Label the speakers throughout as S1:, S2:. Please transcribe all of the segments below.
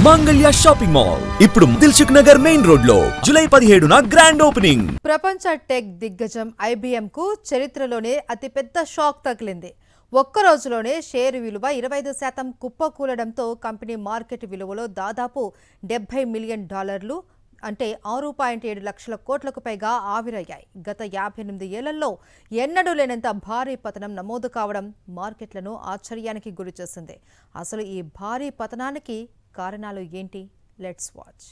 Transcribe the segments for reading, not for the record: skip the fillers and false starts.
S1: మాంగళ్య shopping mall ఇప్పుడు Dilsukh Nagar main road లో జూలై 17న గ్రాండ్ ఓపెనింగ్.
S2: ప్రపంచ టెక్ దిగ్గజం IBM కు చరిత్రలోనే అతిపెద్ద షాక్ తగిలింది. ఒక్క రోజులోనే షేరు విలువ 25% కుప్పకూలడంతో కంపెనీ మార్కెట్ విలువలో దాదాపు $70 మిలియన్ అంటే 6.7 లక్షల కోట్లకు పైగా ఆవిరయ్యాయి. గత 58 ఏళ్లలో ఎన్నడూ లేనంత భారీ పతనం నమోదు కావడం మార్కెట్లను ఆశ్చర్యానికి గురిచేసింది. అసలు ఈ భారీ పతనానికి కారణాలు ఏంటి? Let's watch.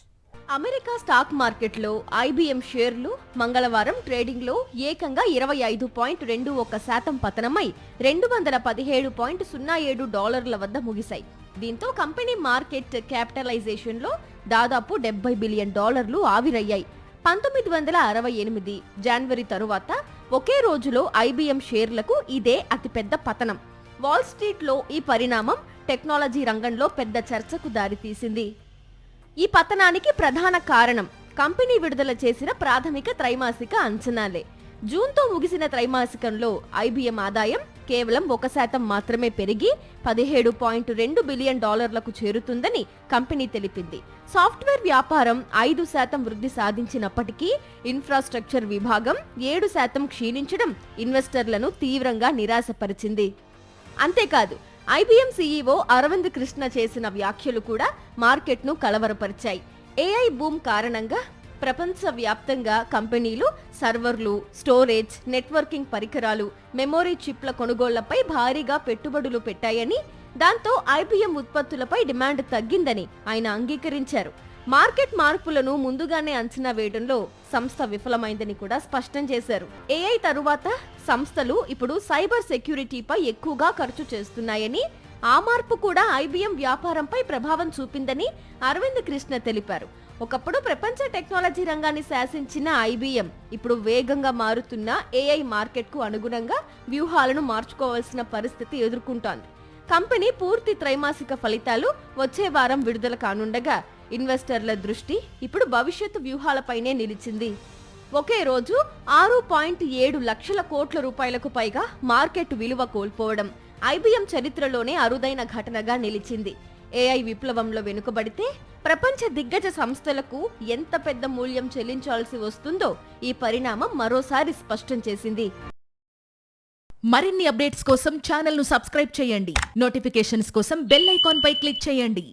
S3: అమెరికా స్టాక్ మార్కెట్లో IBM షేర్లు మంగళవారం ట్రేడింగ్లో ఏకంగా 25.21% పతనమై $217.07 వద్ద ముగిశాయి. దీంతో కంపెనీ మార్కెట్ క్యాపిటలైజేషన్లో దాదాపు $70 బిలియన్ ఆవిరయ్యాయి. 1968 జనవరి తరువాత ఒకే రోజులో IBM షేర్లకు ఇదే అతిపెద్ద పతనం. వాల్ స్ట్రీట్లో ఈ పరిణామం టెక్నాలజీ రంగంలో పెద్ద చర్చకు దారితీసింది. ఈ పతనానికి ప్రధాన కారణం కంపెనీ విడుదల చేసిన ప్రాథమిక త్రైమాసిక అంచనాలే. జూన్తో ముగిసిన త్రైమాసికంలో IBM ఆదాయం కేవలం 1% మాత్రమే పెరిగి $17.2 బిలియన్ చేరుతుందని కంపెనీ తెలిపింది. సాఫ్ట్వేర్ వ్యాపారం 5% వృద్ధి సాధించినప్పటికీ ఇన్ఫ్రాస్ట్రక్చర్ విభాగం 7% క్షీణించడం ఇన్వెస్టర్లను తీవ్రంగా నిరాశపరిచింది. అంతేకాదు IBM CEO అరవింద్ కృష్ణ చేసిన వ్యాఖ్యలు కూడా మార్కెట్ను కలవరపరిచాయి. AI బూమ్ కారణంగా ప్రపంచవ్యాప్తంగా కంపెనీలు సర్వర్లు, స్టోరేజ్, నెట్వర్కింగ్ పరికరాలు, మెమొరీ చిప్ల కొనుగోళ్లపై భారీగా పెట్టుబడులు పెట్టాయని, దాంతో IBM ఉత్పత్తులపై డిమాండ్ తగ్గిందని ఆయన అంగీకరించారు. మార్కెట్ మార్పులను ముందుగానే అంచనా వేయడంలో సంస్థ విఫలమైందని కూడా స్పష్టం చేశారు. AI తరువాత సంస్థలు ఇప్పుడు సైబర్ సెక్యూరిటీపై ఎక్కువగా ఖర్చు చేస్తున్నాయని, ఆ మార్పు కూడా IBM వ్యాపారంపై ప్రభావం చూపిందని అరవింద్ కృష్ణ తెలిపారు. ఒకప్పుడు ప్రపంచ టెక్నాలజీ రంగాన్ని శాసించిన IBM ఇప్పుడు వేగంగా మారుతున్న AI మార్కెట్కు అనుగుణంగా వ్యూహాలను మార్చుకోవాల్సిన పరిస్థితి ఎదుర్కొంటోంది. కంపెనీ పూర్తి త్రైమాసిక ఫలితాలు వచ్చే వారం విడుదల కానుండగా ఇన్వెస్టర్ల దృష్టి ఇప్పుడు భవిష్యత్తు వ్యూహాలపైనే నిలిచింది. ఒకే రోజు 6.7 లక్షల కోట్ల రూపాయలకు పైగా మార్కెట్ విలువ కోల్పోవడం IBM చరిత్రలోనే అరుదైన ఘటనగా నిలిచింది. AI విప్లవంలో వెనుకబడితే ప్రపంచ దిగ్గజ సంస్థలకు ఎంత పెద్ద మూల్యం చెల్లించాల్సి వస్తుందో ఈ పరిణామం మరోసారి స్పష్టం చేసింది.
S4: మరిన్ని అప్డేట్స్ కోసం ఛానల్ ను సబ్స్క్రైబ్ చేయండి. నోటిఫికేషన్స్ కోసం బెల్ ఐకాన్ పై క్లిక్ చేయండి.